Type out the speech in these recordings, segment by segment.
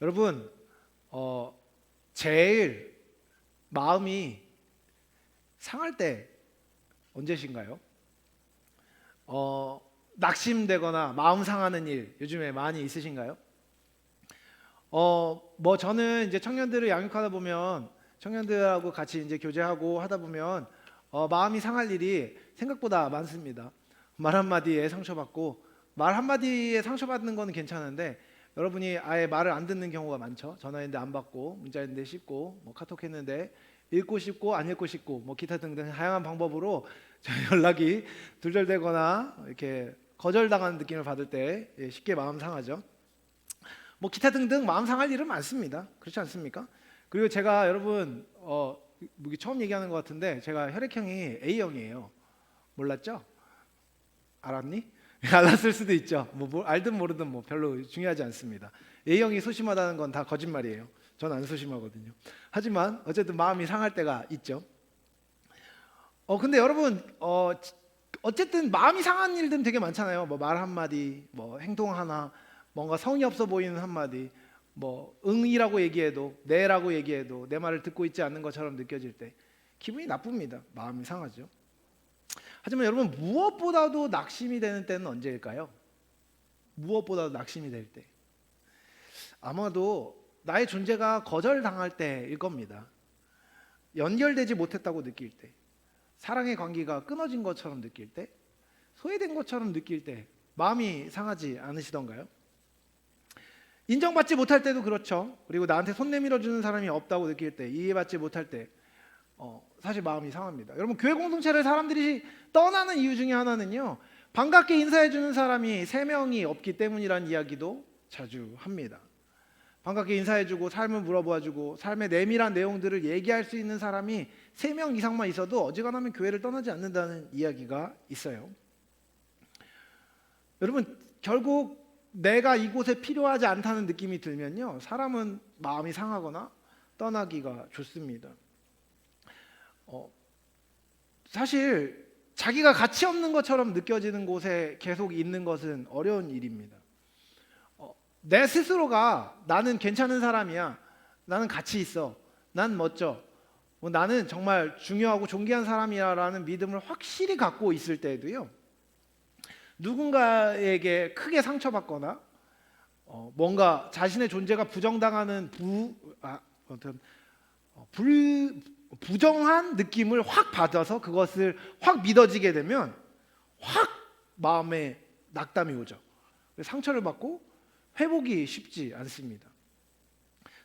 여러분, 제일 마음이 상할 때 언제신가요? 낙심되거나 마음 상하는 일 요즘에 많이 있으신가요? 뭐 저는 이제 청년들을 양육하다 보면 청년들하고 같이 이제 교제하고 하다 보면 마음이 상할 일이 생각보다 많습니다. 말 한마디에 상처받고, 말 한마디에 상처받는 거는 괜찮은데 여러분이 아예 말을 안 듣는 경우가 많죠. 전화했는데 안 받고, 문자했는데 씹고, 뭐 카톡 했는데 읽고 싶고 안 읽고 싶고, 뭐 기타 등등 다양한 방법으로 연락이 두절되거나 이렇게 거절당하는 느낌을 받을 때 쉽게 마음 상하죠. 뭐 기타 등등 마음 상할 일은 많습니다. 그렇지 않습니까? 그리고 제가 여러분 처음 얘기하는 것 같은데 제가 혈액형이 A형이에요. 몰랐죠? 알았니? 알았을 수도 있죠. 뭐 알든 모르든 뭐 별로 중요하지 않습니다. A형이 소심하다는 건 다 거짓말이에요. 전 안 소심하거든요. 하지만 어쨌든 마음이 상할 때가 있죠. 근데 여러분 어쨌든 마음이 상한 일들은 되게 많잖아요. 뭐 말 한마디, 뭐 행동 하나, 뭔가 성의 없어 보이는 한마디, 뭐 응이라고 얘기해도, 네라고 얘기해도 내 말을 듣고 있지 않는 것처럼 느껴질 때 기분이 나쁩니다. 마음이 상하죠. 하지만 여러분, 무엇보다도 낙심이 되는 때는 언제일까요? 무엇보다도 낙심이 될 때, 아마도 나의 존재가 거절당할 때일 겁니다. 연결되지 못했다고 느낄 때, 사랑의 관계가 끊어진 것처럼 느낄 때, 소외된 것처럼 느낄 때 마음이 상하지 않으시던가요? 인정받지 못할 때도 그렇죠. 그리고 나한테 손 내밀어 주는 사람이 없다고 느낄 때, 이해받지 못할 때 사실 마음이 상합니다. 여러분, 교회 공동체를 사람들이 떠나는 이유 중에 하나는요, 반갑게 인사해 주는 사람이 3명이 없기 때문이라는 이야기도 자주 합니다. 반갑게 인사해 주고 삶을 물어봐 주고 삶의 내밀한 내용들을 얘기할 수 있는 사람이 3명 이상만 있어도 어지간하면 교회를 떠나지 않는다는 이야기가 있어요. 여러분, 결국 내가 이곳에 필요하지 않다는 느낌이 들면요, 사람은 마음이 상하거나 떠나기가 좋습니다. 사실 자기가 가치 없는 것처럼 느껴지는 곳에 계속 있는 것은 어려운 일입니다. 내 스스로가 나는 괜찮은 사람이야, 나는 가치 있어, 난 멋져, 나는 정말 중요하고 존귀한 사람이야라는 믿음을 확실히 갖고 있을 때에도요, 누군가에게 크게 상처받거나 뭔가 자신의 존재가 부정당하는 부정한 느낌을 확 받아서 그것을 확 믿어지게 되면 확 마음에 낙담이 오죠. 상처를 받고 회복이 쉽지 않습니다.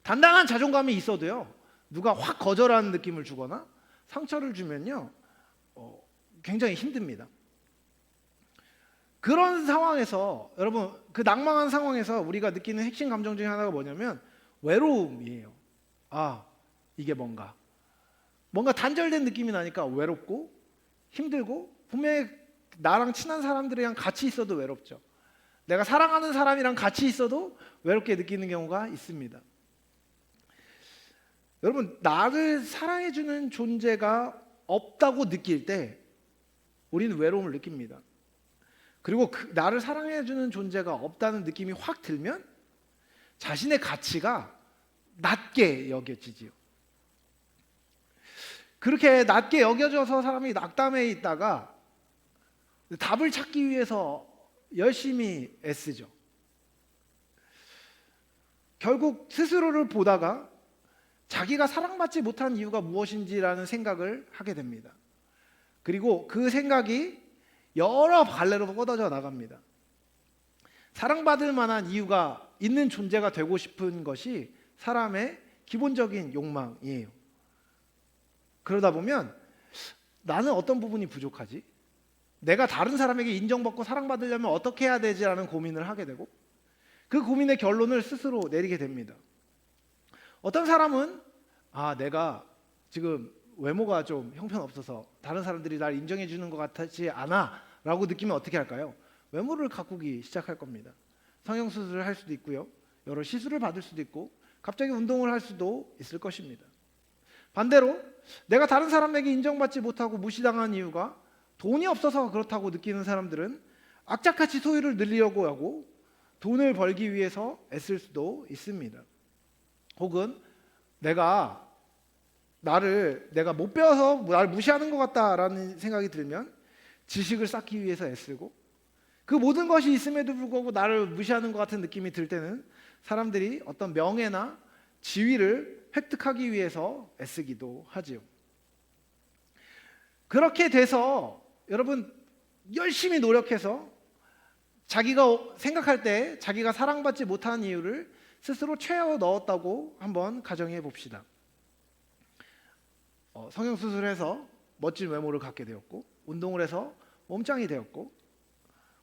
단단한 자존감이 있어도요, 누가 확 거절하는 느낌을 주거나 상처를 주면요, 굉장히 힘듭니다. 그런 상황에서 여러분, 그 낭망한 상황에서 우리가 느끼는 핵심 감정 중에 하나가 뭐냐면 외로움이에요. 이게 뭔가 단절된 느낌이 나니까 외롭고 힘들고, 분명히 나랑 친한 사람들이랑 같이 있어도 외롭죠. 내가 사랑하는 사람이랑 같이 있어도 외롭게 느끼는 경우가 있습니다. 여러분, 나를 사랑해주는 존재가 없다고 느낄 때 우리는 외로움을 느낍니다. 그리고 나를 사랑해주는 존재가 없다는 느낌이 확 들면 자신의 가치가 낮게 여겨지지요. 그렇게 낮게 여겨져서 사람이 낙담해 있다가 답을 찾기 위해서 열심히 애쓰죠. 결국 스스로를 보다가 자기가 사랑받지 못한 이유가 무엇인지라는 생각을 하게 됩니다. 그리고 그 생각이 여러 갈래로 뻗어져 나갑니다. 사랑받을 만한 이유가 있는 존재가 되고 싶은 것이 사람의 기본적인 욕망이에요. 그러다 보면 나는 어떤 부분이 부족하지? 내가 다른 사람에게 인정받고 사랑받으려면 어떻게 해야 되지라는 고민을 하게 되고, 그 고민의 결론을 스스로 내리게 됩니다. 어떤 사람은 내가 지금 외모가 좀 형편없어서 다른 사람들이 날 인정해 주는 것 같지 않아 라고 느끼면 어떻게 할까요? 외모를 가꾸기 시작할 겁니다. 성형수술을 할 수도 있고요, 여러 시술을 받을 수도 있고, 갑자기 운동을 할 수도 있을 것입니다. 반대로 내가 다른 사람에게 인정받지 못하고 무시당한 이유가 돈이 없어서 그렇다고 느끼는 사람들은 악착같이 소유를 늘리려고 하고 돈을 벌기 위해서 애쓸 수도 있습니다. 혹은 내가 못 배워서 나를 무시하는 것 같다라는 생각이 들면 지식을 쌓기 위해서 애쓰고, 그 모든 것이 있음에도 불구하고 나를 무시하는 것 같은 느낌이 들 때는 사람들이 어떤 명예나 지위를 획득하기 위해서 애쓰기도 하지요. 그렇게 돼서 여러분 열심히 노력해서 자기가 생각할 때 자기가 사랑받지 못하는 이유를 스스로 채워 넣었다고 한번 가정해 봅시다. 성형수술해서 멋진 외모를 갖게 되었고, 운동을 해서 몸짱이 되었고,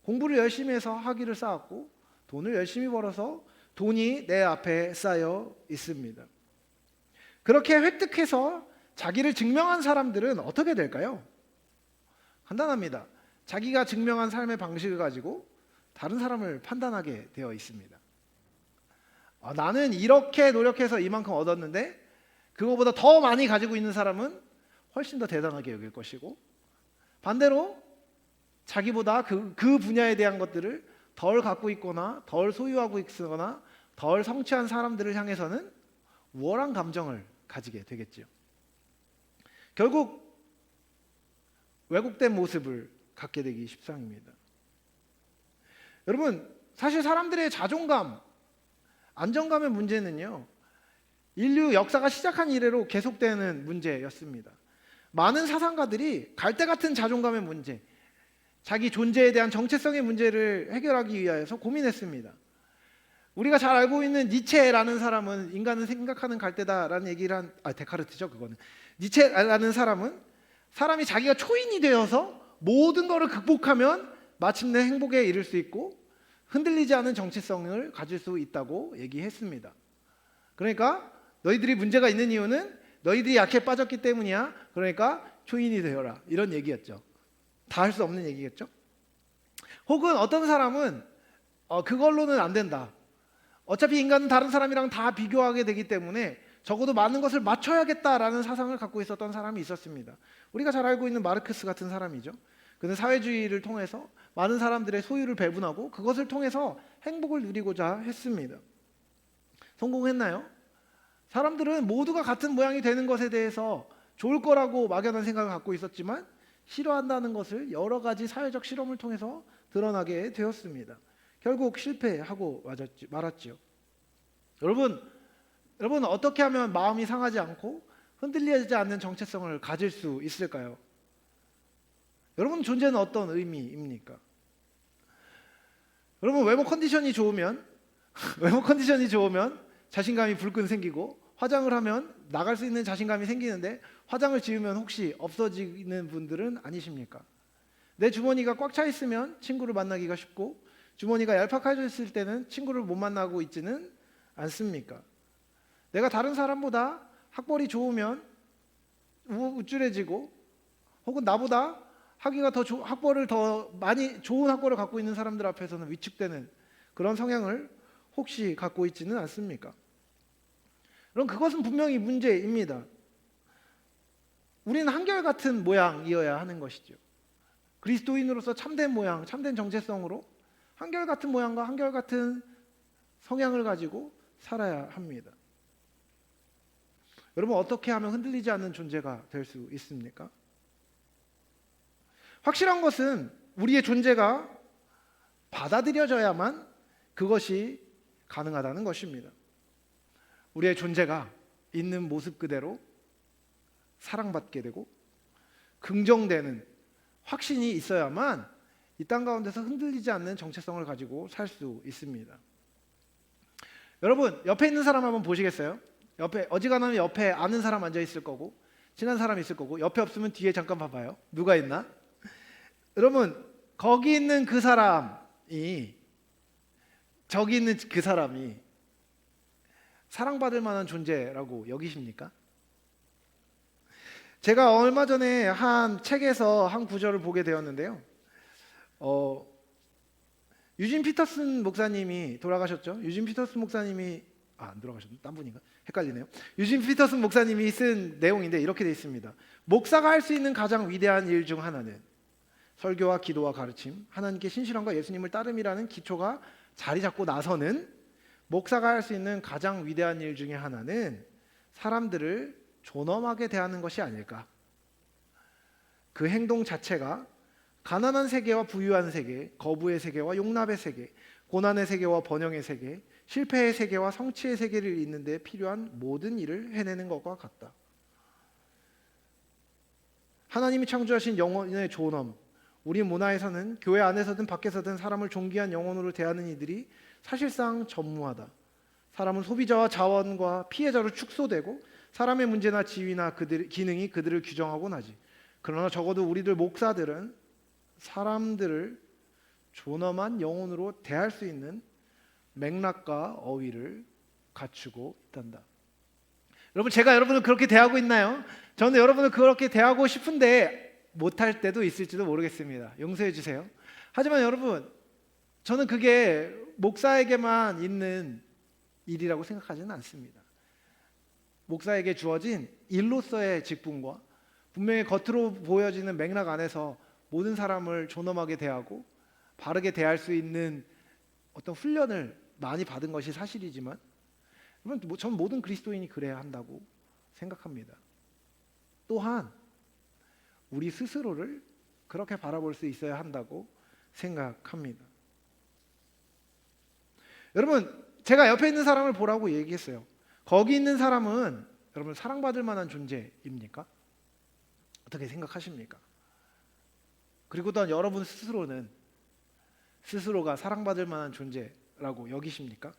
공부를 열심히 해서 학위를 쌓았고, 돈을 열심히 벌어서 돈이 내 앞에 쌓여 있습니다. 그렇게 획득해서 자기를 증명한 사람들은 어떻게 될까요? 간단합니다. 자기가 증명한 삶의 방식을 가지고 다른 사람을 판단하게 되어 있습니다. 나는 이렇게 노력해서 이만큼 얻었는데 그거보다 더 많이 가지고 있는 사람은 훨씬 더 대단하게 여길 것이고, 반대로 자기보다 그 분야에 대한 것들을 덜 갖고 있거나 덜 소유하고 있거나 덜 성취한 사람들을 향해서는 우월한 감정을 가지게 되겠지요. 결국 왜곡된 모습을 갖게 되기 십상입니다. 여러분, 사실 사람들의 자존감, 안정감의 문제는요, 인류 역사가 시작한 이래로 계속되는 문제였습니다. 많은 사상가들이 갈대 같은 자존감의 문제, 자기 존재에 대한 정체성의 문제를 해결하기 위해서 고민했습니다. 우리가 잘 알고 있는 니체라는 사람은 인간은 생각하는 갈대다라는 얘기를 한, 데카르트죠, 그거는. 니체라는 사람은 사람이 자기가 초인이 되어서 모든 것을 극복하면 마침내 행복에 이를 수 있고 흔들리지 않은 정체성을 가질 수 있다고 얘기했습니다. 그러니까 너희들이 문제가 있는 이유는 너희들이 약해 빠졌기 때문이야. 그러니까 초인이 되어라, 이런 얘기였죠. 다 할 수 없는 얘기겠죠. 혹은 어떤 사람은 그걸로는 안 된다. 어차피 인간은 다른 사람이랑 다 비교하게 되기 때문에 적어도 많은 것을 맞춰야겠다라는 사상을 갖고 있었던 사람이 있었습니다. 우리가 잘 알고 있는 마르크스 같은 사람이죠. 그는 사회주의를 통해서 많은 사람들의 소유를 배분하고 그것을 통해서 행복을 누리고자 했습니다. 성공했나요? 사람들은 모두가 같은 모양이 되는 것에 대해서 좋을 거라고 막연한 생각을 갖고 있었지만 싫어한다는 것을 여러 가지 사회적 실험을 통해서 드러나게 되었습니다. 결국 실패하고 말았지요. 여러분 어떻게 하면 마음이 상하지 않고 흔들리지 않는 정체성을 가질 수 있을까요? 여러분 존재는 어떤 의미입니까? 여러분 외모 컨디션이 좋으면 자신감이 불끈 생기고, 화장을 하면 나갈 수 있는 자신감이 생기는데 화장을 지우면 혹시 없어지는 분들은 아니십니까? 내 주머니가 꽉 차 있으면 친구를 만나기가 쉽고, 주머니가 얄팍해져 있을 때는 친구를 못 만나고 있지는 않습니까? 내가 다른 사람보다 학벌이 좋으면 우쭐해지고, 혹은 나보다 학벌을 더 많이 좋은 학벌을 갖고 있는 사람들 앞에서는 위축되는 그런 성향을 혹시 갖고 있지는 않습니까? 그럼 그것은 분명히 문제입니다. 우리는 한결같은 모양이어야 하는 것이죠. 그리스도인으로서 참된 모양, 참된 정체성으로 한결같은 모양과 한결같은 성향을 가지고 살아야 합니다. 여러분 어떻게 하면 흔들리지 않는 존재가 될 수 있습니까? 확실한 것은 우리의 존재가 받아들여져야만 그것이 가능하다는 것입니다. 우리의 존재가 있는 모습 그대로 사랑받게 되고 긍정되는 확신이 있어야만 이 땅 가운데서 흔들리지 않는 정체성을 가지고 살 수 있습니다. 여러분 옆에 있는 사람 한번 보시겠어요? 어지간하면 옆에 아는 사람 앉아 있을 거고, 친한 사람 있을 거고, 옆에 없으면 뒤에 잠깐 봐봐요. 누가 있나? 여러분 거기 있는 그 사람이, 저기 있는 그 사람이 사랑받을 만한 존재라고 여기십니까? 제가 얼마 전에 한 책에서 한 구절을 보게 되었는데요. 유진 피터슨 목사님이 돌아가셨죠? 유진 피터슨 목사님이 안 돌아가셨나? 딴 분인가? 헷갈리네요. 유진 피터슨 목사님이 쓴 내용인데 이렇게 되어 있습니다. 목사가 할 수 있는 가장 위대한 일 중 하나는 설교와 기도와 가르침, 하나님께 신실함과 예수님을 따름이라는 기초가 자리 잡고 나서는 목사가 할 수 있는 가장 위대한 일 중에 하나는 사람들을 존엄하게 대하는 것이 아닐까. 그 행동 자체가 가난한 세계와 부유한 세계, 거부의 세계와 용납의 세계, 고난의 세계와 번영의 세계, 실패의 세계와 성취의 세계를 잇는 데 필요한 모든 일을 해내는 것과 같다. 하나님이 창조하신 영혼의 존엄, 우리 문화에서는 교회 안에서든 밖에서든 사람을 존귀한 영혼으로 대하는 이들이 사실상 전무하다. 사람은 소비자와 자원과 피해자로 축소되고 사람의 문제나 지위나 기능이 그들을 규정하곤 하지. 그러나 적어도 우리들 목사들은 사람들을 존엄한 영혼으로 대할 수 있는 맥락과 어휘를 갖추고 있단다. 여러분, 제가 여러분을 그렇게 대하고 있나요? 저는 여러분을 그렇게 대하고 싶은데 못할 때도 있을지도 모르겠습니다. 용서해 주세요. 하지만 여러분, 저는 그게 목사에게만 있는 일이라고 생각하지는 않습니다. 목사에게 주어진 일로서의 직분과 분명히 겉으로 보여지는 맥락 안에서 모든 사람을 존엄하게 대하고 바르게 대할 수 있는 어떤 훈련을 많이 받은 것이 사실이지만 저는 모든 그리스도인이 그래야 한다고 생각합니다. 또한 우리 스스로를 그렇게 바라볼 수 있어야 한다고 생각합니다. 여러분, 제가 옆에 있는 사람을 보라고 얘기했어요. 거기 있는 사람은 여러분 사랑받을 만한 존재입니까? 어떻게 생각하십니까? 그리고 또한 여러분 스스로는 스스로가 사랑받을 만한 존재라고 여기십니까?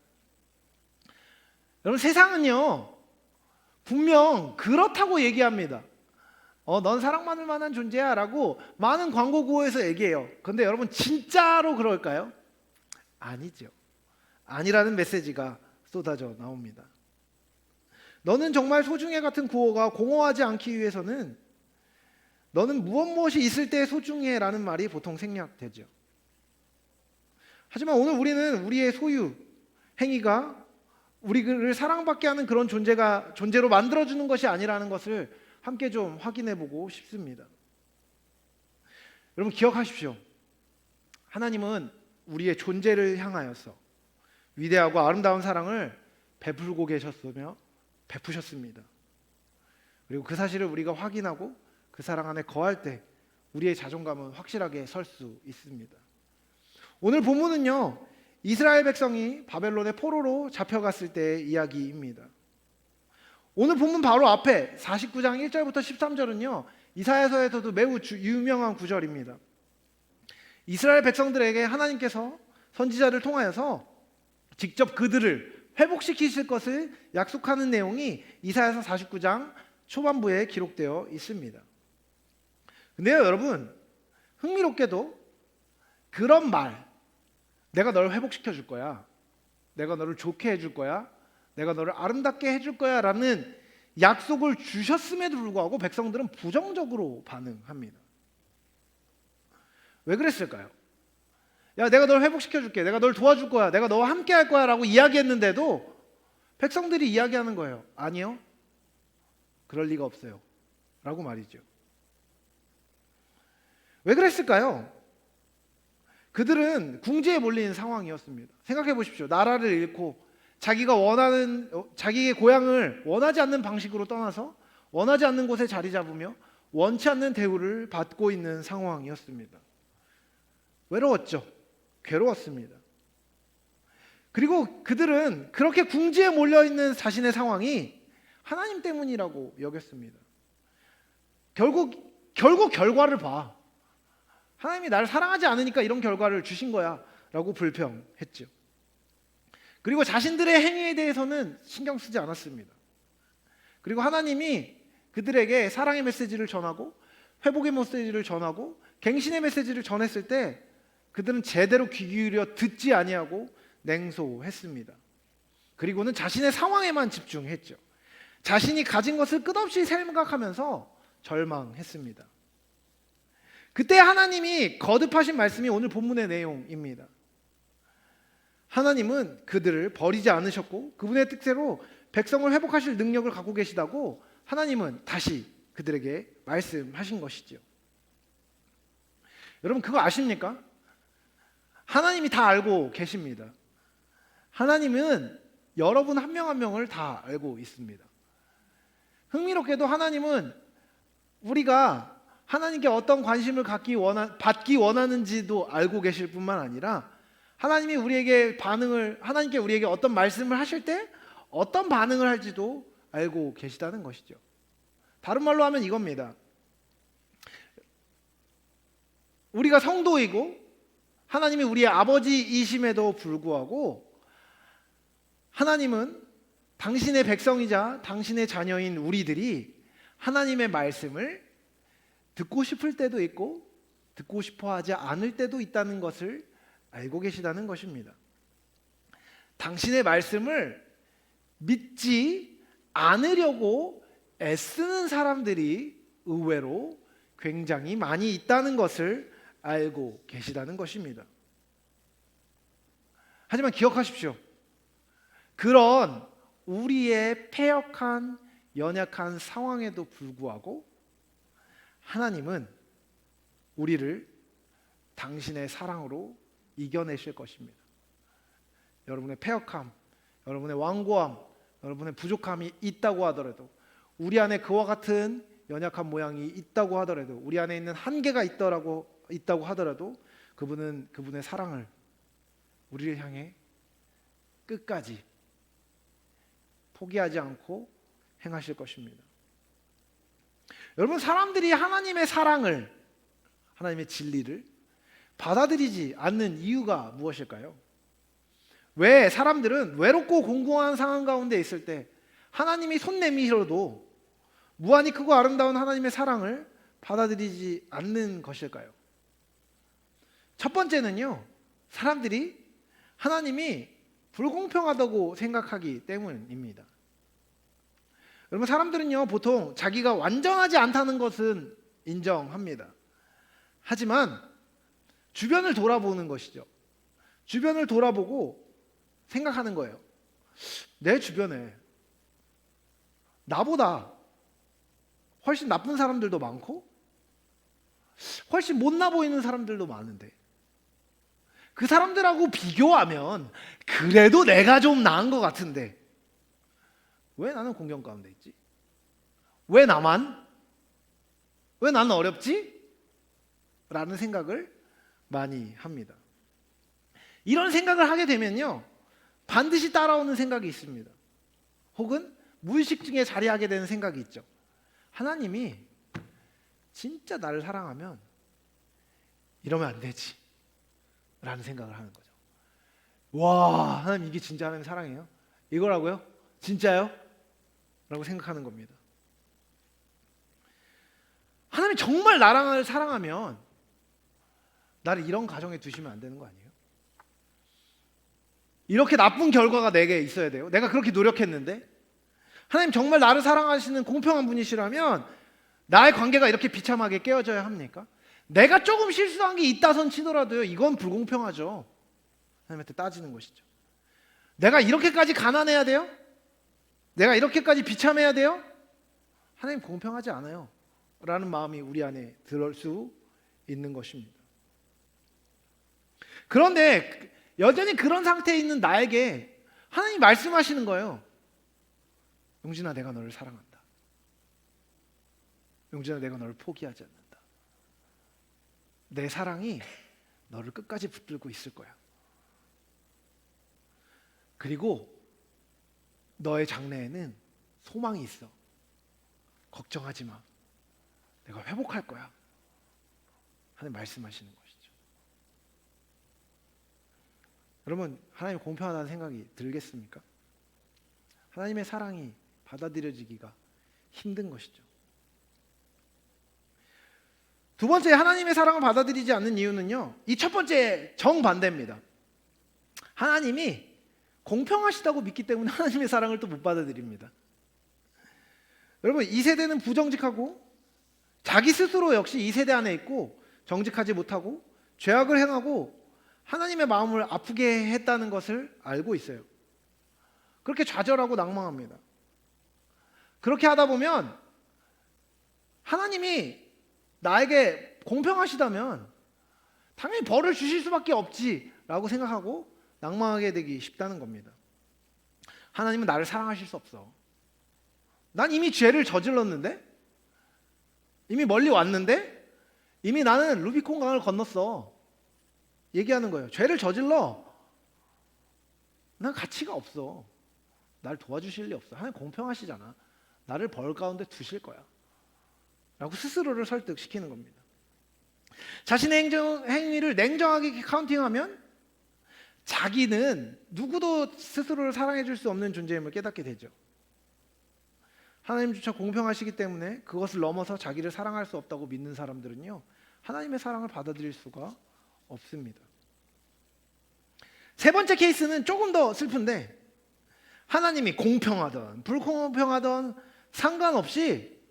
여러분, 세상은요 분명 그렇다고 얘기합니다. 넌 사랑받을 만한 존재야 라고 많은 광고 구호에서 얘기해요. 근데 여러분, 진짜로 그럴까요? 아니죠. 아니라는 메시지가 쏟아져 나옵니다. 너는 정말 소중해 같은 구호가 공허하지 않기 위해서는 너는 무엇이 있을 때 소중해 라는 말이 보통 생략되죠. 하지만 오늘 우리는 우리의 소유, 행위가 우리를 사랑받게 하는 그런 존재로 만들어주는 것이 아니라는 것을 함께 좀 확인해 보고 싶습니다. 여러분, 기억하십시오. 하나님은 우리의 존재를 향하여서 위대하고 아름다운 사랑을 베풀고 계셨으며 베푸셨습니다. 그리고 그 사실을 우리가 확인하고 그 사랑 안에 거할 때 우리의 자존감은 확실하게 설 수 있습니다. 오늘 본문은요, 이스라엘 백성이 바벨론의 포로로 잡혀갔을 때의 이야기입니다. 오늘 본문 바로 앞에 49장 1절부터 13절은요 이사야서에서도 매우 유명한 구절입니다. 이스라엘 백성들에게 하나님께서 선지자를 통하여서 직접 그들을 회복시키실 것을 약속하는 내용이 이사야서 49장 초반부에 기록되어 있습니다. 근데요 여러분, 흥미롭게도 그런 말, 내가 너를 회복시켜 줄 거야, 내가 너를 좋게 해줄 거야, 내가 너를 아름답게 해줄 거야 라는 약속을 주셨음에도 불구하고 백성들은 부정적으로 반응합니다. 왜 그랬을까요? 야, 내가 널 회복시켜 줄게, 내가 널 도와줄 거야, 내가 너와 함께 할 거야 라고 이야기했는데도 백성들이 이야기하는 거예요. 아니요, 그럴 리가 없어요 라고 말이죠. 왜 그랬을까요? 그들은 궁지에 몰린 상황이었습니다. 생각해 보십시오. 나라를 잃고 자기가 원하는 자기의 고향을 원하지 않는 방식으로 떠나서 원하지 않는 곳에 자리 잡으며 원치 않는 대우를 받고 있는 상황이었습니다. 외로웠죠. 괴로웠습니다. 그리고 그들은 그렇게 궁지에 몰려있는 자신의 상황이 하나님 때문이라고 여겼습니다. 결국 결과를 봐. 하나님이 나를 사랑하지 않으니까 이런 결과를 주신 거야 라고 불평했죠. 그리고 자신들의 행위에 대해서는 신경 쓰지 않았습니다. 그리고 하나님이 그들에게 사랑의 메시지를 전하고 회복의 메시지를 전하고 갱신의 메시지를 전했을 때 그들은 제대로 귀 기울여 듣지 아니하고 냉소했습니다. 그리고는 자신의 상황에만 집중했죠. 자신이 가진 것을 끝없이 생각하면서 절망했습니다. 그때 하나님이 거듭하신 말씀이 오늘 본문의 내용입니다. 하나님은 그들을 버리지 않으셨고 그분의 뜻대로 백성을 회복하실 능력을 갖고 계시다고 하나님은 다시 그들에게 말씀하신 것이죠. 여러분, 그거 아십니까? 하나님이 다 알고 계십니다. 하나님은 여러분 한 명 한 명을 다 알고 있습니다. 흥미롭게도 하나님은 우리가 하나님께 어떤 관심을 받기 원하는지도 알고 계실 뿐만 아니라 하나님이 하나님께 우리에게 어떤 말씀을 하실 때 어떤 반응을 할지도 알고 계시다는 것이죠. 다른 말로 하면 이겁니다. 우리가 성도이고 하나님이 우리의 아버지이심에도 불구하고 하나님은 당신의 백성이자 당신의 자녀인 우리들이 하나님의 말씀을 듣고 싶을 때도 있고 듣고 싶어 하지 않을 때도 있다는 것을 알고 계시다는 것입니다. 당신의 말씀을 믿지 않으려고 애쓰는 사람들이 의외로 굉장히 많이 있다는 것을 알고 계시다는 것입니다. 하지만 기억하십시오. 그런 우리의 패역한 연약한 상황에도 불구하고 하나님은 우리를 당신의 사랑으로 이겨내실 것입니다. 여러분의 패역함, 여러분의 완고함, 여러분의 부족함이 있다고 하더라도, 우리 안에 그와 같은 연약한 모양이 있다고 하더라도, 우리 안에 있는 한계가 있다고 하더라도 그분은 그분의 사랑을 우리를 향해 끝까지 포기하지 않고 행하실 것입니다. 여러분, 사람들이 하나님의 사랑을, 하나님의 진리를 받아들이지 않는 이유가 무엇일까요? 왜 사람들은 외롭고 공고한 상황 가운데 있을 때 하나님이 손 내밀어도 무한히 크고 아름다운 하나님의 사랑을 받아들이지 않는 것일까요? 첫 번째는요, 사람들이 하나님이 불공평하다고 생각하기 때문입니다. 여러분, 사람들은요 보통 자기가 완전하지 않다는 것은 인정합니다. 하지만 주변을 돌아보는 것이죠. 주변을 돌아보고 생각하는 거예요. 내 주변에 나보다 훨씬 나쁜 사람들도 많고 훨씬 못나 보이는 사람들도 많은데 그 사람들하고 비교하면 그래도 내가 좀 나은 것 같은데 왜 나는 공경 가운데 있지? 왜 나는 어렵지? 라는 생각을 많이 합니다. 이런 생각을 하게 되면요 반드시 따라오는 생각이 있습니다. 혹은 무의식 중에 자리하게 되는 생각이 있죠. 하나님이 진짜 나를 사랑하면 이러면 안 되지 라는 생각을 하는 거죠. 와, 하나님 이게 진짜 하나님 사랑이에요? 이거라고요? 진짜요? 라고 생각하는 겁니다. 하나님이 정말 나를 사랑하면 나를 이런 가정에 두시면 안 되는 거 아니에요? 이렇게 나쁜 결과가 내게 있어야 돼요? 내가 그렇게 노력했는데? 하나님 정말 나를 사랑하시는 공평한 분이시라면 나의 관계가 이렇게 비참하게 깨어져야 합니까? 내가 조금 실수한 게 있다선 치더라도요 이건 불공평하죠. 하나님한테 따지는 것이죠. 내가 이렇게까지 가난해야 돼요? 내가 이렇게까지 비참해야 돼요? 하나님 공평하지 않아요 라는 마음이 우리 안에 들을 수 있는 것입니다. 그런데 여전히 그런 상태에 있는 나에게 하나님이 말씀하시는 거예요. 용진아, 내가 너를 사랑한다. 용진아, 내가 너를 포기하지 않는다. 내 사랑이 너를 끝까지 붙들고 있을 거야. 그리고 너의 장래에는 소망이 있어. 걱정하지 마. 내가 회복할 거야. 하나님 말씀하시는 것이죠. 여러분, 하나님 공평하다는 생각이 들겠습니까? 하나님의 사랑이 받아들여지기가 힘든 것이죠. 두 번째, 하나님의 사랑을 받아들이지 않는 이유는요, 이 첫 번째 정반대입니다. 하나님이 공평하시다고 믿기 때문에 하나님의 사랑을 또 못 받아들입니다. 여러분, 이 세대는 부정직하고 자기 스스로 역시 이 세대 안에 있고 정직하지 못하고 죄악을 행하고 하나님의 마음을 아프게 했다는 것을 알고 있어요. 그렇게 좌절하고 낭망합니다. 그렇게 하다 보면 하나님이 나에게 공평하시다면 당연히 벌을 주실 수밖에 없지라고 생각하고 낭망하게 되기 쉽다는 겁니다. 하나님은 나를 사랑하실 수 없어. 난 이미 죄를 저질렀는데, 이미 멀리 왔는데, 이미 나는 루비콘 강을 건넜어. 얘기하는 거예요. 죄를 저질러. 난 가치가 없어. 날 도와주실 리 없어. 하나님 공평하시잖아. 나를 벌 가운데 두실 거야. 라고 스스로를 설득시키는 겁니다. 자신의 행위를 냉정하게 카운팅하면 자기는 누구도 스스로를 사랑해 줄 수 없는 존재임을 깨닫게 되죠. 하나님조차 공평하시기 때문에 그것을 넘어서 자기를 사랑할 수 없다고 믿는 사람들은요, 하나님의 사랑을 받아들일 수가 없습니다. 세 번째 케이스는 조금 더 슬픈데, 하나님이 공평하든 불공평하든 상관없이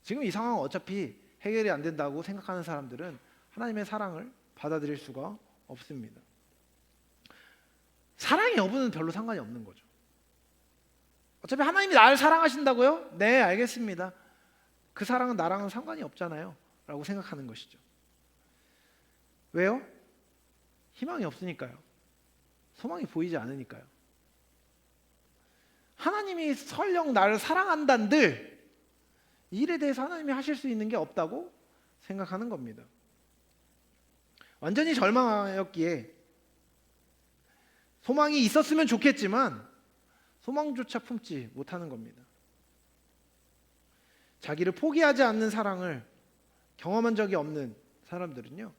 지금 이 상황은 어차피 해결이 안 된다고 생각하는 사람들은 하나님의 사랑을 받아들일 수가 없습니다. 사랑의 여부는 별로 상관이 없는 거죠. 어차피 하나님이 나를 사랑하신다고요? 네, 알겠습니다. 그 사랑은 나랑은 상관이 없잖아요 라고 생각하는 것이죠. 왜요? 희망이 없으니까요. 소망이 보이지 않으니까요. 하나님이 설령 나를 사랑한단들 이 일에 대해서 하나님이 하실 수 있는 게 없다고 생각하는 겁니다. 완전히 절망하였기에 소망이 있었으면 좋겠지만 소망조차 품지 못하는 겁니다. 자기를 포기하지 않는 사랑을 경험한 적이 없는 사람들은요,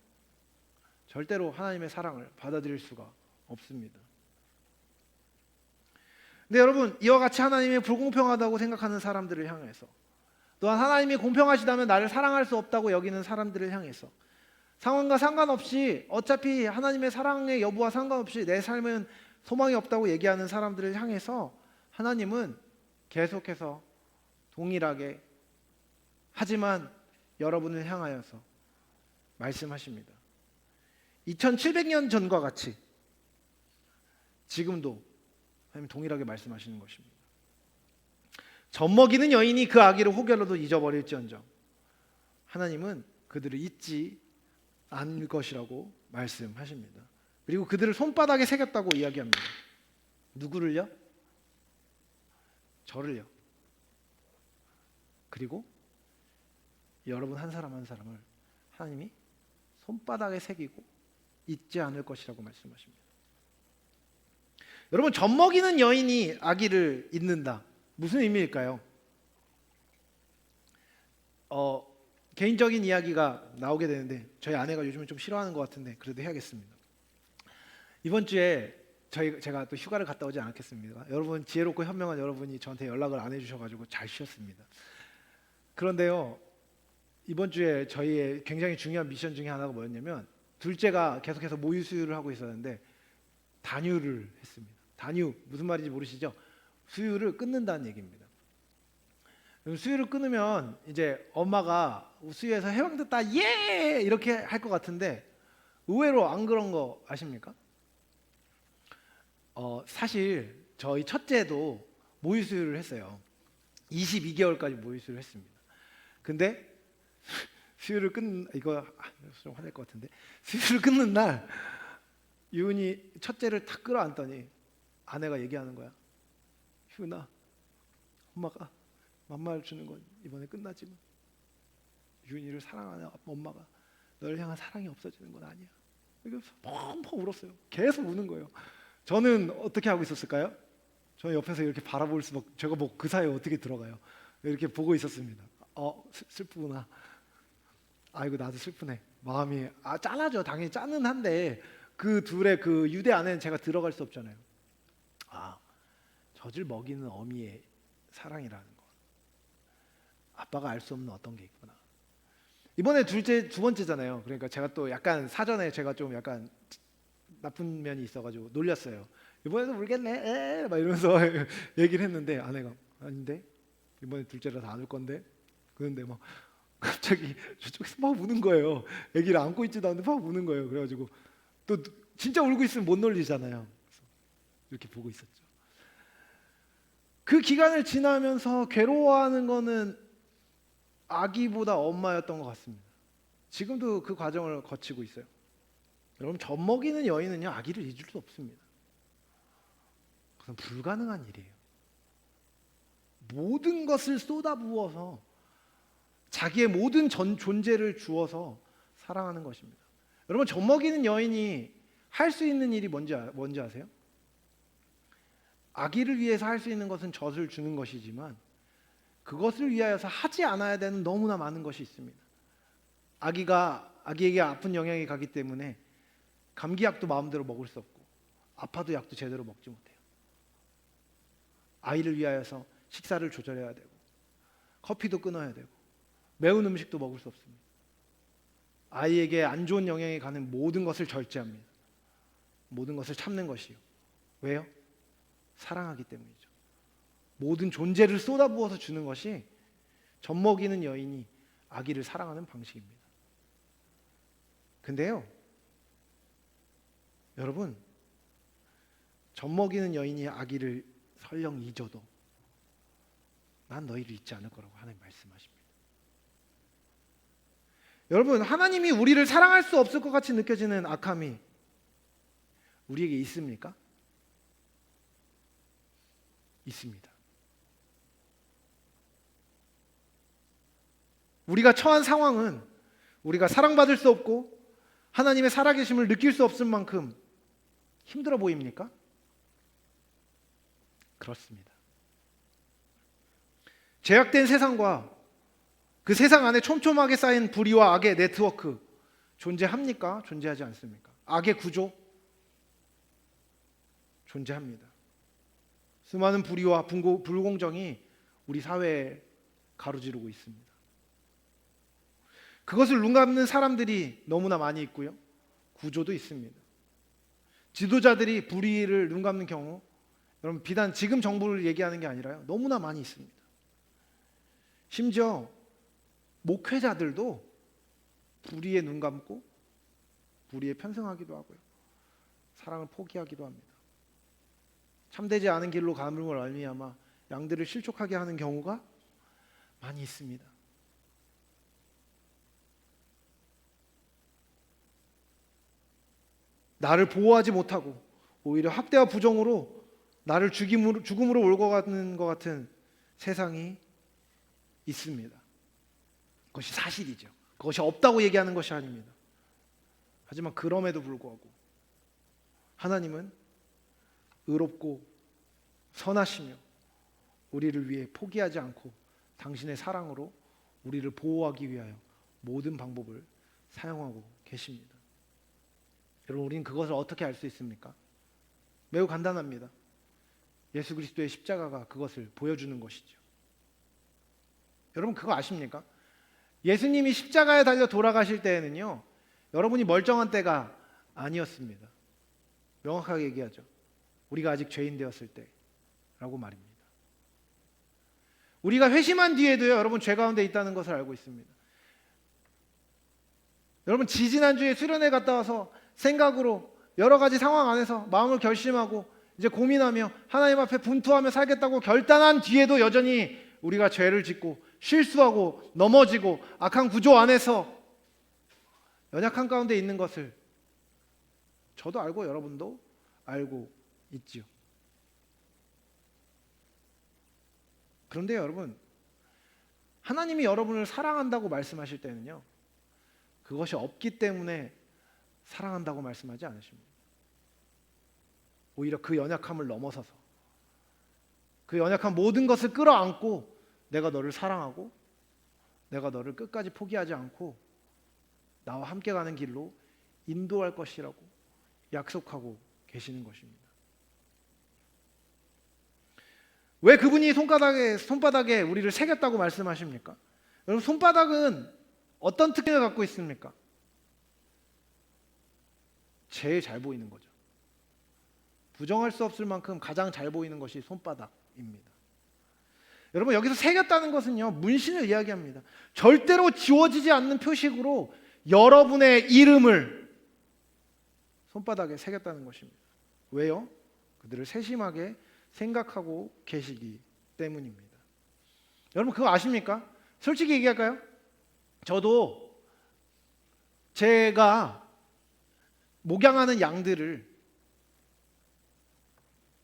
절대로 하나님의 사랑을 받아들일 수가 없습니다. 근데 여러분, 이와 같이 하나님이 불공평하다고 생각하는 사람들을 향해서, 또한 하나님이 공평하시다면 나를 사랑할 수 없다고 여기는 사람들을 향해서, 상황과 상관없이 어차피 하나님의 사랑의 여부와 상관없이 내 삶은 소망이 없다고 얘기하는 사람들을 향해서 하나님은 계속해서 동일하게, 하지만 여러분을 향하여서 말씀하십니다. 2700년 전과 같이 지금도 하나님 동일하게 말씀하시는 것입니다. 젖먹이는 여인이 그 아기를 혹여라도 잊어버릴지언정 하나님은 그들을 잊지 않을 것이라고 말씀하십니다. 그리고 그들을 손바닥에 새겼다고 이야기합니다. 누구를요? 저를요. 그리고 여러분 한 사람 한 사람을 하나님이 손바닥에 새기고 잊지 않을 것이라고 말씀하십니다. 여러분, 젖먹이는 여인이 아기를 잊는다. 무슨 의미일까요? 개인적인 이야기가 나오게 되는데 저희 아내가 요즘은 좀 싫어하는 것 같은데 그래도 해야겠습니다. 이번 주에 제가 또 휴가를 갔다 오지 않았겠습니까? 여러분, 지혜롭고 현명한 여러분이 저한테 연락을 안 해주셔가지고 잘 쉬었습니다. 그런데요, 이번 주에 저희의 굉장히 중요한 미션 중에 하나가 뭐였냐면, 둘째가 계속해서 모유 수유를 하고 있었는데 단유를 했습니다. 단유, 무슨 말인지 모르시죠? 수유를 끊는다는 얘기입니다. 수유를 끊으면 이제 엄마가 수유해서 해방됐다 예 이렇게 할 것 같은데 의외로 안 그런 거 아십니까? 사실 저희 첫째도 모유 수유를 했어요. 22개월까지 모유 수유를 했습니다. 근데 수유를 이거 좀 화낼 것 같은데, 수유를 끊는 날 유은이 첫째를 탁 끌어안더니 아내가 얘기하는 거야. 유은아, 엄마가 맘마를 주는 건 이번에 끝나지만 유은이를 사랑하는 엄마가 너를 향한 사랑이 없어지는 건 아니야. 이거 펑펑 울었어요. 계속 우는 거예요. 저는 어떻게 하고 있었을까요? 저는 옆에서 이렇게 바라볼 수밖에, 제가 뭐 그 사이에 어떻게 들어가요? 이렇게 보고 있었습니다. 슬프구나. 아이고 나도 슬프네. 마음이 짠하죠. 당연히 짠은 한데 그 둘의 그 유대 안에는 제가 들어갈 수 없잖아요. 젖을 먹이는 어미의 사랑이라는 거, 아빠가 알 수 없는 어떤 게 있구나. 이번에 두 번째잖아요. 그러니까 제가 또 약간 사전에 제가 좀 약간 나쁜 면이 있어가지고 놀렸어요. 이번에도 울겠네 막 이러면서 얘기를 했는데 아내가 아닌데 이번에 둘째라서 안 울 건데, 그런데 막 갑자기 저쪽에서 막 우는 거예요. 아기를 안고 있지도 않는데 막 우는 거예요. 그래가지고 또 진짜 울고 있으면 못 놀리잖아요. 그래서 이렇게 보고 있었죠. 그 기간을 지나면서 괴로워하는 거는 아기보다 엄마였던 것 같습니다. 지금도 그 과정을 거치고 있어요. 여러분, 젖먹이는 여인은요 아기를 잊을 수 없습니다. 그건 불가능한 일이에요. 모든 것을 쏟아부어서 자기의 모든 존재를 주어서 사랑하는 것입니다. 여러분, 젖먹이는 여인이 할 수 있는 일이 뭔지 아세요? 아기를 위해서 할 수 있는 것은 젖을 주는 것이지만 그것을 위하여서 하지 않아야 되는 너무나 많은 것이 있습니다. 아기에게 아픈 영향이 가기 때문에 감기약도 마음대로 먹을 수 없고 아파도 약도 제대로 먹지 못해요. 아이를 위하여서 식사를 조절해야 되고 커피도 끊어야 되고 매운 음식도 먹을 수 없습니다. 아이에게 안 좋은 영향이 가는 모든 것을 절제합니다. 모든 것을 참는 것이요. 왜요? 사랑하기 때문이죠. 모든 존재를 쏟아부어서 주는 것이 젖먹이는 여인이 아기를 사랑하는 방식입니다. 근데요, 여러분, 젖먹이는 여인이 아기를 설령 잊어도 난 너희를 잊지 않을 거라고 하나님 말씀하십니다. 여러분, 하나님이 우리를 사랑할 수 없을 것 같이 느껴지는 악함이 우리에게 있습니까? 있습니다. 우리가 처한 상황은 우리가 사랑받을 수 없고 하나님의 살아계심을 느낄 수 없을 만큼 힘들어 보입니까? 그렇습니다. 죄악된 세상과 그 세상 안에 촘촘하게 쌓인 불의와 악의 네트워크 존재합니까? 존재하지 않습니까? 악의 구조 존재합니다. 수많은 불의와 불공정이 우리 사회에 가로지르고 있습니다. 그것을 눈감는 사람들이 너무나 많이 있고요. 구조도 있습니다. 지도자들이 불의를 눈감는 경우, 여러분, 비단 지금 정부를 얘기하는 게 아니라요, 너무나 많이 있습니다. 심지어 목회자들도 불의에 눈감고 불의에 편승하기도 하고요. 사랑을 포기하기도 합니다. 참되지 않은 길로 가는 걸 알미야마 양들을 실족하게 하는 경우가 많이 있습니다. 나를 보호하지 못하고 오히려 학대와 부정으로 나를 죽음으로 몰고 가는 것 같은 세상이 있습니다. 그것이 사실이죠. 그것이 없다고 얘기하는 것이 아닙니다. 하지만 그럼에도 불구하고 하나님은 의롭고 선하시며 우리를 위해 포기하지 않고 당신의 사랑으로 우리를 보호하기 위하여 모든 방법을 사용하고 계십니다. 여러분, 우리는 그것을 어떻게 알 수 있습니까? 매우 간단합니다. 예수 그리스도의 십자가가 그것을 보여주는 것이죠. 여러분, 그거 아십니까? 예수님이 십자가에 달려 돌아가실 때에는요, 여러분이 멀쩡한 때가 아니었습니다. 명확하게 얘기하죠. 우리가 아직 죄인 되었을 때라고 말입니다. 우리가 회심한 뒤에도요, 여러분, 죄 가운데 있다는 것을 알고 있습니다. 여러분, 지지난주에 수련회 갔다 와서 생각으로 여러 가지 상황 안에서 마음을 결심하고 이제 고민하며 하나님 앞에 분투하며 살겠다고 결단한 뒤에도 여전히 우리가 죄를 짓고 실수하고 넘어지고 악한 구조 안에서 연약한 가운데 있는 것을 저도 알고 여러분도 알고 있지요. 그런데 여러분, 하나님이 여러분을 사랑한다고 말씀하실 때는요, 그것이 없기 때문에 사랑한다고 말씀하지 않으십니다. 오히려 그 연약함을 넘어서서 그 연약한 모든 것을 끌어안고 내가 너를 사랑하고 내가 너를 끝까지 포기하지 않고 나와 함께 가는 길로 인도할 것이라고 약속하고 계시는 것입니다. 왜 그분이 손바닥에 우리를 새겼다고 말씀하십니까? 여러분, 손바닥은 어떤 특징을 갖고 있습니까? 제일 잘 보이는 거죠. 부정할 수 없을 만큼 가장 잘 보이는 것이 손바닥입니다. 여러분, 여기서 새겼다는 것은요, 문신을 이야기합니다. 절대로 지워지지 않는 표식으로 여러분의 이름을 손바닥에 새겼다는 것입니다. 왜요? 그들을 세심하게 생각하고 계시기 때문입니다. 여러분, 그거 아십니까? 솔직히 얘기할까요? 저도 제가 목양하는 양들을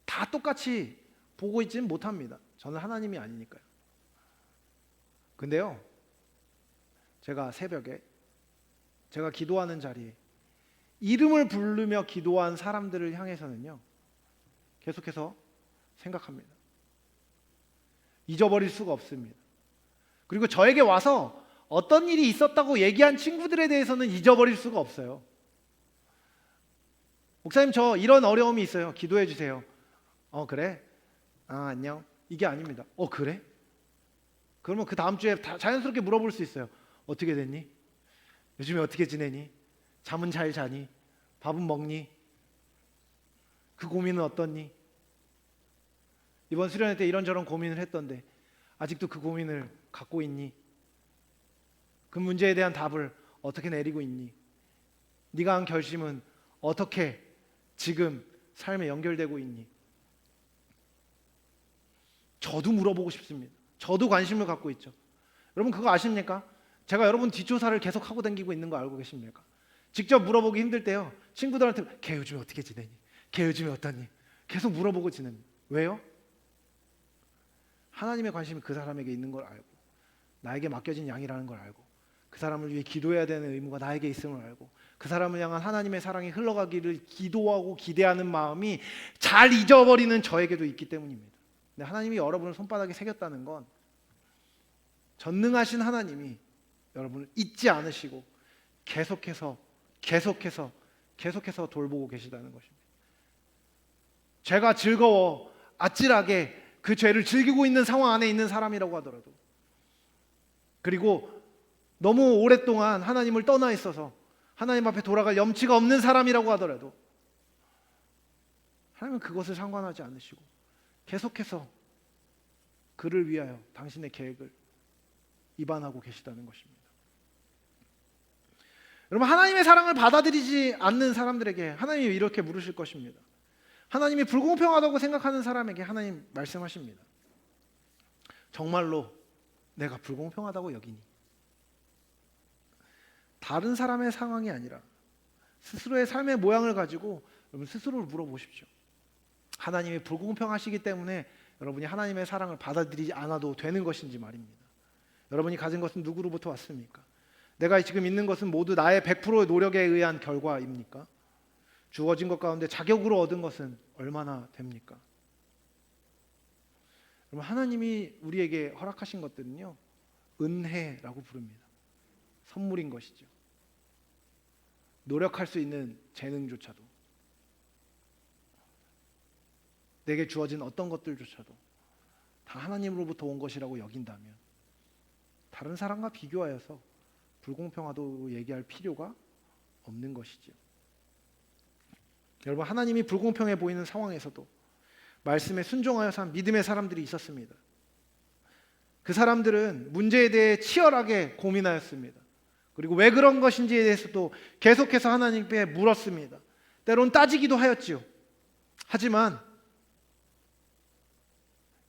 다 똑같이 보고 있지는 못합니다. 저는 하나님이 아니니까요. 근데요, 제가 새벽에 제가 기도하는 자리에 이름을 부르며 기도한 사람들을 향해서는요, 계속해서 생각합니다. 잊어버릴 수가 없습니다. 그리고 저에게 와서 어떤 일이 있었다고 얘기한 친구들에 대해서는 잊어버릴 수가 없어요. 목사님, 저 이런 어려움이 있어요. 기도해 주세요. 그래? 안녕. 이게 아닙니다. 그래? 그러면 그 다음 주에 자연스럽게 물어볼 수 있어요. 어떻게 됐니? 요즘에 어떻게 지내니? 잠은 잘 자니? 밥은 먹니? 그 고민은 어떻니? 이번 수련회 때 이런저런 고민을 했던데 아직도 그 고민을 갖고 있니? 그 문제에 대한 답을 어떻게 내리고 있니? 네가 한 결심은 어떻게 지금 삶에 연결되고 있니? 저도 물어보고 싶습니다. 저도 관심을 갖고 있죠. 여러분 그거 아십니까? 제가 여러분 뒷조사를 계속 하고 다니고 있는 거 알고 계십니까? 직접 물어보기 힘들 때요, 친구들한테 걔 요즘에 어떻게 지내니? 걔 요즘에 어떠니? 계속 물어보고 지냅니다. 왜요? 하나님의 관심이 그 사람에게 있는 걸 알고, 나에게 맡겨진 양이라는 걸 알고, 그 사람을 위해 기도해야 되는 의무가 나에게 있음을 알고, 그 사람을 향한 하나님의 사랑이 흘러가기를 기도하고 기대하는 마음이 잘 잊어버리는 저에게도 있기 때문입니다. 근데 하나님이 여러분을 손바닥에 새겼다는 건 전능하신 하나님이 여러분을 잊지 않으시고 계속해서 돌보고 계시다는 것입니다. 죄가 즐거워 아찔하게 그 죄를 즐기고 있는 상황 안에 있는 사람이라고 하더라도, 그리고 너무 오랫동안 하나님을 떠나 있어서 하나님 앞에 돌아갈 염치가 없는 사람이라고 하더라도 하나님은 그것을 상관하지 않으시고 계속해서 그를 위하여 당신의 계획을 입안하고 계시다는 것입니다. 여러분, 하나님의 사랑을 받아들이지 않는 사람들에게 하나님이 이렇게 물으실 것입니다. 하나님이 불공평하다고 생각하는 사람에게 하나님 말씀하십니다. 정말로 내가 불공평하다고 여기니? 다른 사람의 상황이 아니라 스스로의 삶의 모양을 가지고 여러분 스스로를 물어보십시오. 하나님이 불공평하시기 때문에 여러분이 하나님의 사랑을 받아들이지 않아도 되는 것인지 말입니다. 여러분이 가진 것은 누구로부터 왔습니까? 내가 지금 있는 것은 모두 나의 100%의 노력에 의한 결과입니까? 주어진 것 가운데 자격으로 얻은 것은 얼마나 됩니까? 여러분, 하나님이 우리에게 허락하신 것들은요, 은혜라고 부릅니다. 선물인 것이죠. 노력할 수 있는 재능조차도, 내게 주어진 어떤 것들조차도 다 하나님으로부터 온 것이라고 여긴다면 다른 사람과 비교하여서 불공평하다고 얘기할 필요가 없는 것이죠. 여러분, 하나님이 불공평해 보이는 상황에서도 말씀에 순종하여 산 믿음의 사람들이 있었습니다. 그 사람들은 문제에 대해 치열하게 고민하였습니다. 그리고 왜 그런 것인지에 대해서도 계속해서 하나님께 물었습니다. 때론 따지기도 하였지요. 하지만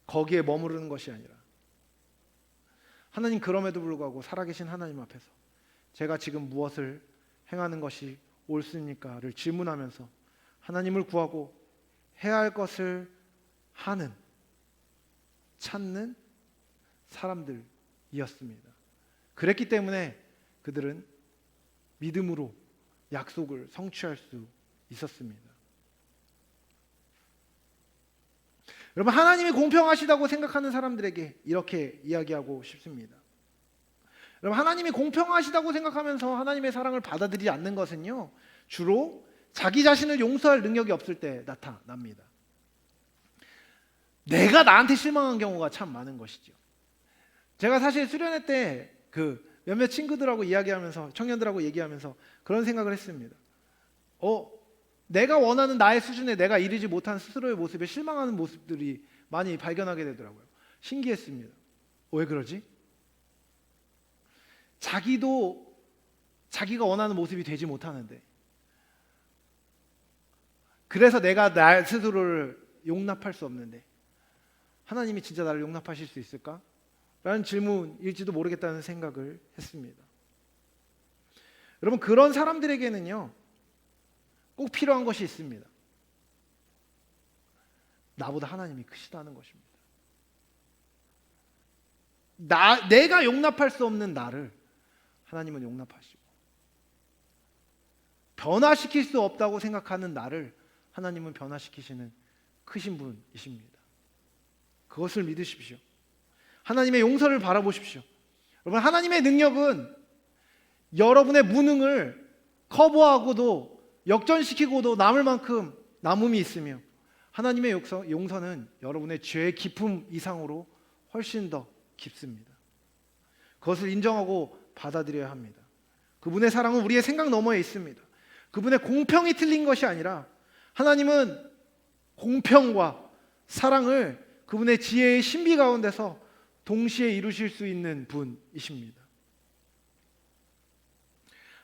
거기에 머무르는 것이 아니라 하나님, 그럼에도 불구하고 살아계신 하나님 앞에서 제가 지금 무엇을 행하는 것이 옳습니까를 질문하면서 하나님을 구하고 해야 할 것을 하는, 찾는 사람들이었습니다. 그랬기 때문에 그들은 믿음으로 약속을 성취할 수 있었습니다. 여러분, 하나님이 공평하시다고 생각하는 사람들에게 이렇게 이야기하고 싶습니다. 여러분, 하나님이 공평하시다고 생각하면서 하나님의 사랑을 받아들이지 않는 것은요, 주로 자기 자신을 용서할 능력이 없을 때 나타납니다. 내가 나한테 실망한 경우가 참 많은 것이죠. 제가 사실 수련회 때 몇몇 친구들하고 이야기하면서, 청년들하고 얘기하면서 그런 생각을 했습니다. 내가 원하는 나의 수준에 내가 이르지 못한 스스로의 모습에 실망하는 모습들이 많이 발견하게 되더라고요. 신기했습니다. 왜 그러지? 자기도 자기가 원하는 모습이 되지 못하는데, 그래서 내가 나 스스로를 용납할 수 없는데 하나님이 진짜 나를 용납하실 수 있을까? 라는 질문일지도 모르겠다는 생각을 했습니다. 여러분, 그런 사람들에게는요, 꼭 필요한 것이 있습니다. 나보다 하나님이 크시다는 것입니다. 내가 용납할 수 없는 나를 하나님은 용납하시고, 변화시킬 수 없다고 생각하는 나를 하나님은 변화시키시는 크신 분이십니다. 그것을 믿으십시오. 하나님의 용서를 바라보십시오. 여러분, 하나님의 능력은 여러분의 무능을 커버하고도 역전시키고도 남을 만큼 남음이 있으며, 하나님의 용서는 여러분의 죄의 깊음 이상으로 훨씬 더 깊습니다. 그것을 인정하고 받아들여야 합니다. 그분의 사랑은 우리의 생각 너머에 있습니다. 그분의 공평이 틀린 것이 아니라 하나님은 공평과 사랑을 그분의 지혜의 신비 가운데서 동시에 이루실 수 있는 분이십니다.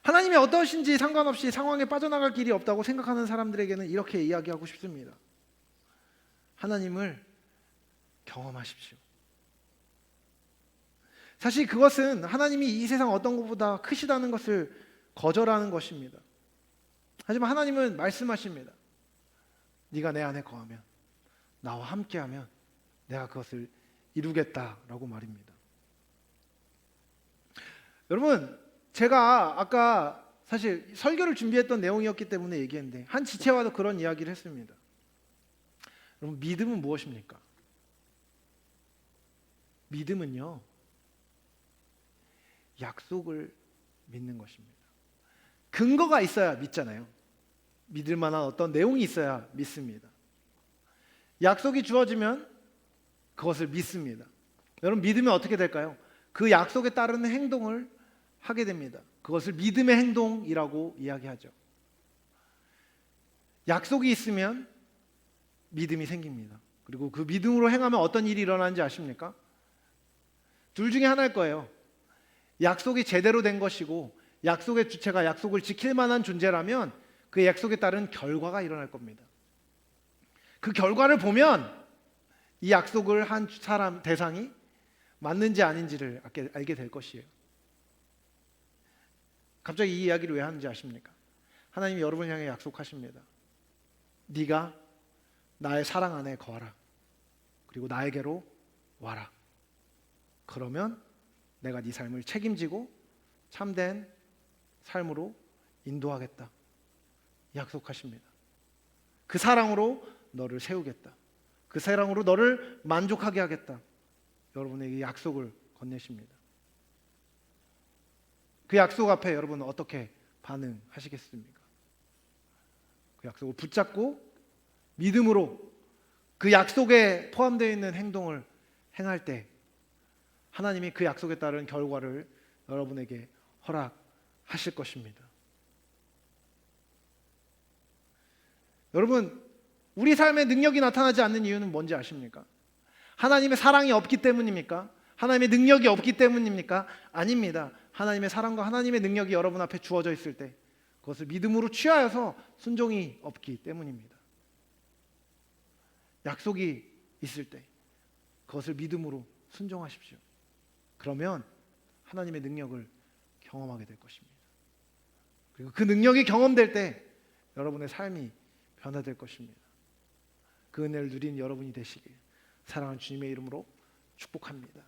하나님이 어떠신지 상관없이 상황에 빠져나갈 길이 없다고 생각하는 사람들에게는 이렇게 이야기하고 싶습니다. 하나님을 경험하십시오. 사실 그것은 하나님이 이 세상 어떤 것보다 크시다는 것을 거절하는 것입니다. 하지만 하나님은 말씀하십니다. 네가 내 안에 거하면, 나와 함께하면 내가 그것을 이루겠다라고 말입니다. 여러분, 제가 아까 사실 설교를 준비했던 내용이었기 때문에 얘기했는데, 한 지체와도 그런 이야기를 했습니다. 여러분, 믿음은 무엇입니까? 믿음은요, 약속을 믿는 것입니다. 근거가 있어야 믿잖아요. 믿을 만한 어떤 내용이 있어야 믿습니다. 약속이 주어지면 그것을 믿습니다. 여러분, 믿으면 어떻게 될까요? 그 약속에 따르는 행동을 하게 됩니다. 그것을 믿음의 행동이라고 이야기하죠. 약속이 있으면 믿음이 생깁니다. 그리고 그 믿음으로 행하면 어떤 일이 일어나는지 아십니까? 둘 중에 하나일 거예요. 약속이 제대로 된 것이고 약속의 주체가 약속을 지킬 만한 존재라면 그 약속에 따른 결과가 일어날 겁니다. 그 결과를 보면 이 약속을 한 사람, 대상이 맞는지 아닌지를 알게 될 것이에요. 갑자기 이 이야기를 왜 하는지 아십니까? 하나님이 여러분을 향해 약속하십니다. 네가 나의 사랑 안에 거하라. 그리고 나에게로 와라. 그러면 내가 네 삶을 책임지고 참된 삶으로 인도하겠다. 약속하십니다. 그 사랑으로 너를 세우겠다. 그 사랑으로 너를 만족하게 하겠다. 여러분에게 약속을 건네십니다. 그 약속 앞에 여러분은 어떻게 반응하시겠습니까? 그 약속을 붙잡고 믿음으로 그 약속에 포함되어 있는 행동을 행할 때 하나님이 그 약속에 따른 결과를 여러분에게 허락하실 것입니다. 여러분, 우리 삶에 능력이 나타나지 않는 이유는 뭔지 아십니까? 하나님의 사랑이 없기 때문입니까? 하나님의 능력이 없기 때문입니까? 아닙니다. 하나님의 사랑과 하나님의 능력이 여러분 앞에 주어져 있을 때 그것을 믿음으로 취하여서 순종이 없기 때문입니다. 약속이 있을 때 그것을 믿음으로 순종하십시오. 그러면 하나님의 능력을 경험하게 될 것입니다. 그리고 그 능력이 경험될 때 여러분의 삶이 변화될 것입니다. 그 은혜를 누린 여러분이 되시길 사랑하는 주님의 이름으로 축복합니다.